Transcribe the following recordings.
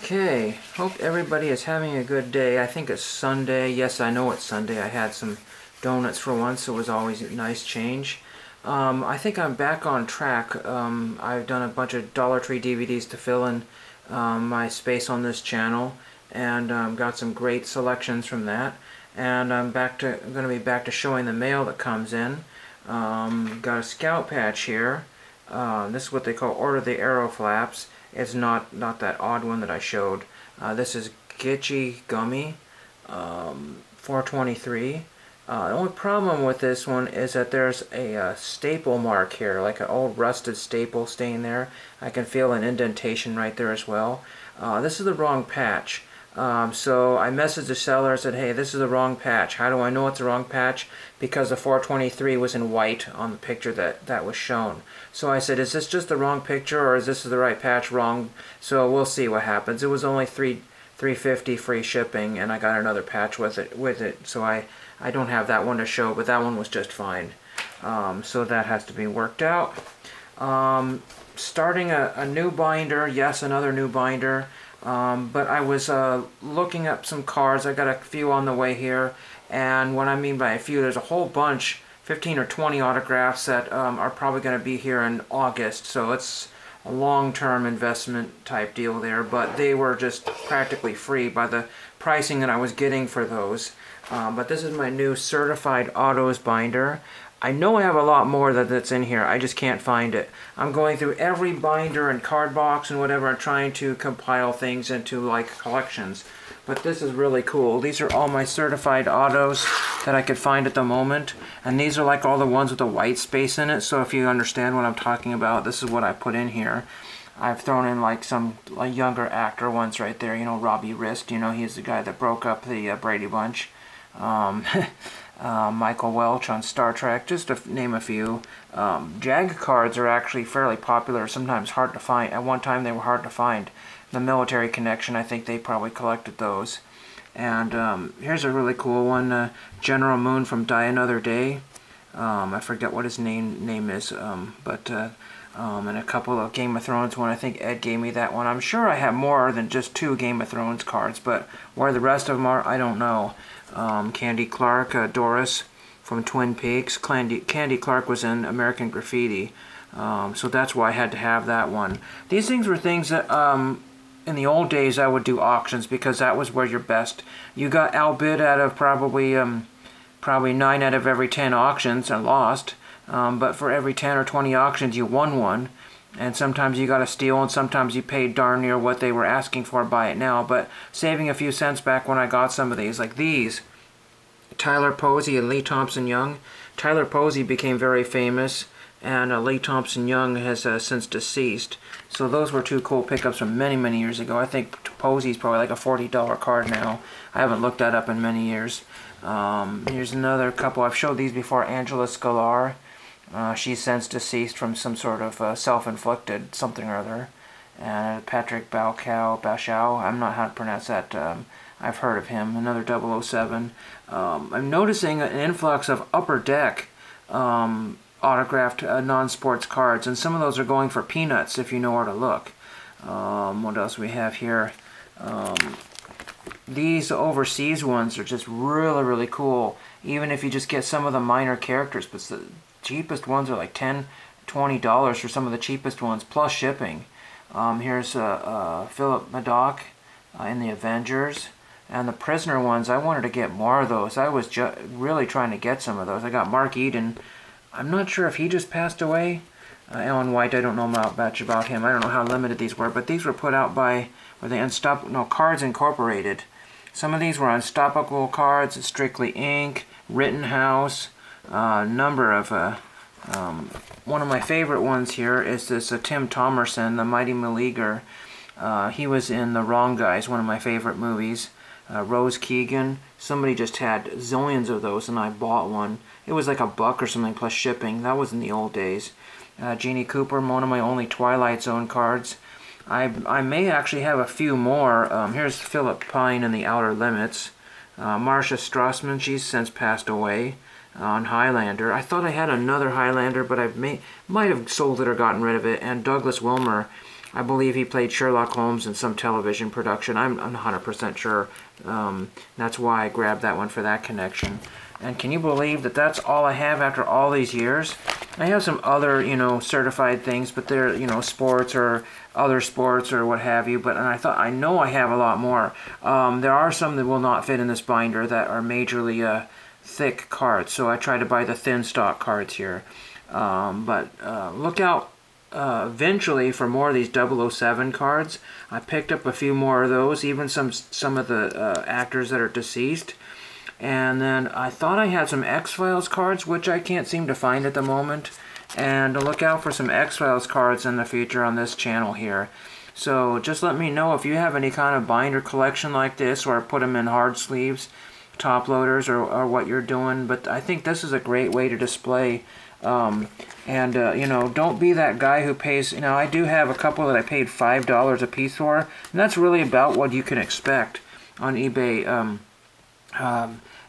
Okay, hope everybody is having a good day. I think it's Sunday. Yes, I know it's Sunday. I had some donuts for once, so it was always a nice change. I think I'm back on track. I've done a bunch of Dollar Tree DVDs to fill in my space on this channel, and got some great selections from that. And I'm going to be back to showing the mail that comes in. Got a scout patch here. This is what they call Order the Arrow Flaps. It's not that odd one that I showed. This is Gitchy Gummy 423. The only problem with this one is that there's a staple mark here, like an old rusted staple stain there. I can feel an indentation right there as well. This is the wrong patch. So I messaged the seller and said, hey, this is the wrong patch. How do I know it's the wrong patch? Because the 423 was in white on the picture that was shown. So I said, is this just the wrong picture, or is this the right patch wrong? So we'll see what happens. It was only $3.50 free shipping, and I got another patch with it. So I don't have that one to show, but that one was just fine. So that has to be worked out. Starting a new binder. Yes, another new binder. But I was looking up some cards. I got a few on the way here, and what I mean by a few, there's a whole bunch, 15 or 20 autographs that are probably going to be here in August, so it's a long-term investment type deal there, but they were just practically free by the pricing that I was getting for those. But this is my new Certified Autos binder. I know I have a lot more that's in here. I just can't find it. I'm going through every binder and card box and whatever and trying to compile things into like collections. But this is really cool. These are all my certified autos that I could find at the moment. And these are like all the ones with the white space in it. So if you understand what I'm talking about, this is what I put in here. I've thrown in like some younger actor ones right there. You know, Robbie Rist. You know, he's the guy that broke up the Brady Bunch. Michael Welch on Star Trek, just to name a few. JAG cards are actually fairly popular, sometimes hard to find. At one time they were hard to find. The Military Connection, I think they probably collected those. And here's a really cool one, General Moon from Die Another Day. I forget what his name is, and a couple of Game of Thrones one. I think Ed gave me that one. I'm sure I have more than just 2 Game of Thrones cards, but where the rest of them are, I don't know. Candy Clark, Doris from Twin Peaks. Candy Clark was in American Graffiti, so that's why I had to have that one. These things were things that in the old days I would do auctions, because that was where you're best. You got outbid out of probably 9 out of every 10 auctions and lost. But for every 10 or 20 auctions you won one, and sometimes you got a steal, and sometimes you paid darn near what they were asking for. Buy it now, but saving a few cents back when I got some of these, like these, Tyler Posey and Lee Thompson Young. Tyler Posey became very famous, and Lee Thompson Young has since deceased. So those were 2 cool pickups from many years ago. I think Posey's probably like a $40 card now. I haven't looked that up in many years. Here's another couple. I've showed these before. Angela Scalar. She's since deceased from some sort of self-inflicted something or other. And Patrick Bauchau, I'm not how to pronounce that. I've heard of him. Another 007. I'm noticing an influx of Upper Deck autographed non-sports cards, and some of those are going for peanuts if you know where to look. What else we have here? These overseas ones are just really cool, even if you just get some of the minor characters, but the cheapest ones are like $10, $20 for some of the cheapest ones, plus shipping. Here's Philip Madoc in the Avengers. And the Prisoner ones, I wanted to get more of those. I was really trying to get some of those. I got Mark Eden. I'm not sure if he just passed away. Ellen White, I don't know much about him. I don't know how limited these were, but these were put out by, Cards Incorporated. Some of these were Unstoppable Cards, Strictly Ink, Rittenhouse, number of, one of my favorite ones here is this Tim Thomerson, The Mighty Meleager. He was in The Wrong Guys, one of my favorite movies. Rose Keegan. Somebody just had zillions of those, and I bought one. It was like $1 or something plus shipping. That was in the old days. Jeannie Cooper, one of my only Twilight Zone cards. I may actually have a few more. Here's Philip Pine in The Outer Limits. Marcia Strassman, she's since passed away, on Highlander. I thought I had another Highlander, but I might have sold it or gotten rid of it. And Douglas Wilmer I believe he played Sherlock Holmes in some television production. I'm 100% sure. That's why I grabbed that one for that connection. And can you believe that that's all I have after all these years? I have some other, certified things, but they're, sports or other sports or what have you. But I know I have a lot more. There are some that will not fit in this binder that are majorly thick cards. So I try to buy the thin stock cards here. But look out eventually for more of these 007 cards. I picked up a few more of those, even some of the actors that are deceased. And then I thought I had some X-Files cards, which I can't seem to find at the moment. And look out for some X-Files cards in the future on this channel here. So just let me know if you have any kind of binder collection like this, or put them in hard sleeves, top loaders, or what you're doing. But I think this is a great way to display. Don't be that guy who pays. I do have a couple that I paid $5 a piece for, and that's really about what you can expect on eBay.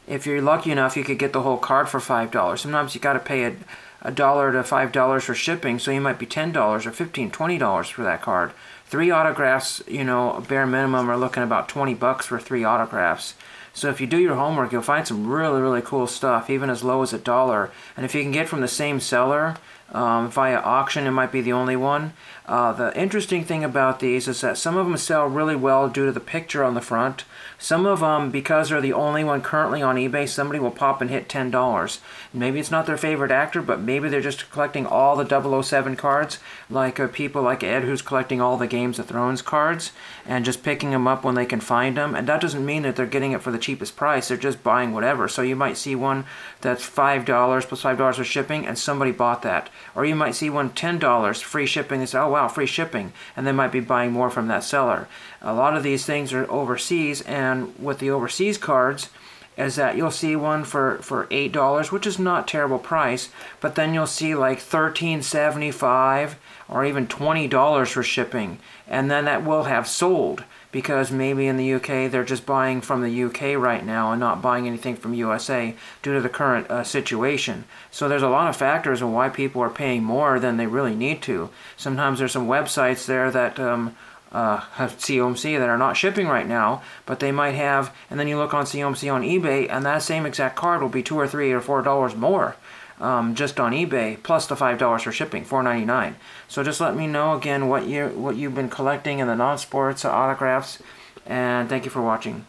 If you're lucky enough, you could get the whole card for $5. Sometimes you got to pay $1 to $5 for shipping, so you might be $10 or $15, $20 for that card. 3 autographs, bare minimum, are looking about $20 for 3 autographs. So if you do your homework, you'll find some really, really cool stuff, even as low as $1. And if you can get from the same seller via auction, it might be the only one. The interesting thing about these is that some of them sell really well due to the picture on the front. Some of them, because they're the only one currently on eBay, somebody will pop and hit $10. Maybe it's not their favorite actor, but maybe they're just collecting all the 007 cards, like people like Ed, who's collecting all the Games of Thrones cards, and just picking them up when they can find them. And that doesn't mean that they're getting it for the cheapest price. They're just buying whatever. So you might see one that's $5 plus $5 for shipping, and somebody bought that. Or you might see one $10, free shipping, and say, oh wow, free shipping, and they might be buying more from that seller. A lot of these things are overseas, and with the overseas cards is that you'll see one for $8, which is not a terrible price, but then you'll see like $13.75 or even $20 for shipping, and then that will have sold, because maybe in the UK they're just buying from the UK right now and not buying anything from USA due to the current situation. So there's a lot of factors on why people are paying more than they really need to. Sometimes there's some websites there that have COMC that are not shipping right now, but they might have, and then you look on COMC on eBay, and that same exact card will be $2 or $3 or $4 more. Just on eBay, plus the $5 for shipping, $4.99. So just let me know again what you've been collecting in the non-sports autographs, and thank you for watching.